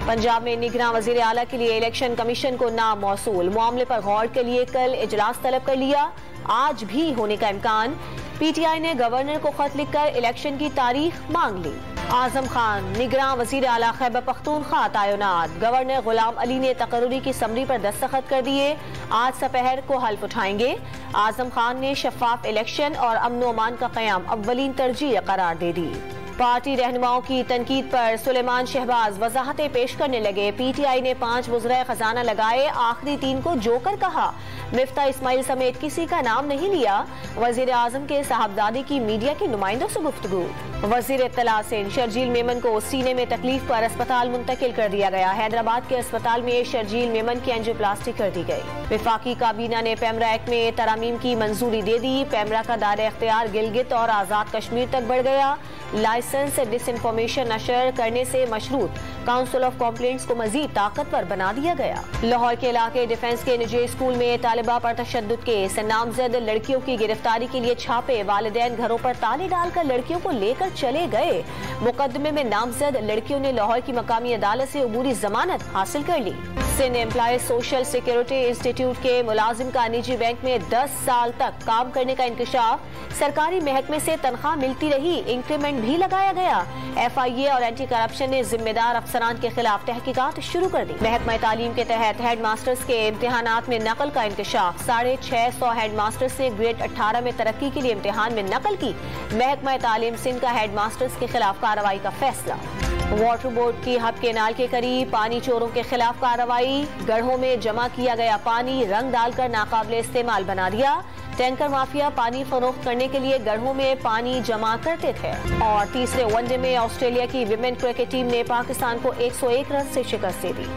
पंजाब में निगरान वजीर आला के लिए इलेक्शन कमीशन को नाम मौसूल। मामले पर गौर के लिए कल इजलास तलब कर लिया, आज भी होने का इम्कान। पीटीआई ने गवर्नर को खत लिखकर इलेक्शन की तारीख मांग ली। आजम खान निगरान वजीर आला खैबर पख्तूनख्वा तैनात। गवर्नर गुलाम अली ने तकर्री की समरी पर दस्तखत कर दिए, आज दोपहर को हल्फ उठाएंगे। आजम खान ने शफाफ इलेक्शन और अमन व अमान का क़याम अव्वलीन तरजीह करार दे दी। पार्टी रहनुमाओं की तनकीद पर सुलेमान शहबाज वजाहतें पेश करने लगे। पीटीआई ने 5 वज़राए खजाना लगाए, आखिरी 3 को जोकर कहा। मिफ्ता इस्माइल समेत किसी का नाम नहीं लिया। वजीर आजम के साहबजादे की मीडिया के नुमाइंदों से गुफ्तगू। वजीर इत्तला सिंध शर्जील मेमन को सीने में तकलीफ पर अस्पताल मुंतकिल कर दिया गया। हैदराबाद के अस्पताल में शर्जील मेमन की एंजियोप्लास्टी कर दी गई। विफाकी काबीना ने पैमरा एक्ट में तरामीम की मंजूरी दे दी। पैमरा का दायरा इख्तियार गिलगित और आजाद कश्मीर तक बढ़ गया। लाइसेंस से डिसइंफॉर्मेशन नशर करने से मशरूत काउंसिल ऑफ कंप्लेंट्स को मजीद ताकतवर बना दिया गया। लाहौर के इलाके डिफेंस के निजी स्कूल में तालिबा पर तशद्दुद केस। नामजद लड़कियों की गिरफ्तारी के लिए छापे। वालिदैन घरों पर ताले डालकर लड़कियों को लेकर चले गए। मुकदमे में नामजद लड़कियों ने लाहौर की मकामी अदालत से अबूरी जमानत हासिल कर ली। Sindh employees social security institute के मुलाजिम का निजी बैंक में 10 साल तक काम करने का इंकशाफ। सरकारी महकमे से तनख्वाह मिलती रही, इंक्रीमेंट भी लगाया गया। FIA और एंटी करप्शन ने जिम्मेदार अफसरान के खिलाफ तहकीकात शुरू कर दी। महकमा तालीम के तहत हेड मास्टर्स के इम्तिहानात में नकल का इंकशाफ। 650 हेड मास्टर्स ने ग्रेड 18 में तरक्की के लिए इम्तिहान में नकल की। महकमा तालीम सिंध का हेड मास्टर्स के खिलाफ कार्रवाई का फैसला। वाटर बोर्ड की हब केनाल के करीब पानी चोरों के खिलाफ कार्रवाई। गढ़ों में जमा किया गया पानी रंग डालकर नाकाबिले इस्तेमाल बना दिया। टैंकर माफिया पानी फरोख्त करने के लिए गढ़ों में पानी जमा करते थे। और तीसरे वनडे में ऑस्ट्रेलिया की विमेन क्रिकेट टीम ने पाकिस्तान को 101 रन से शिकस्त दे दी।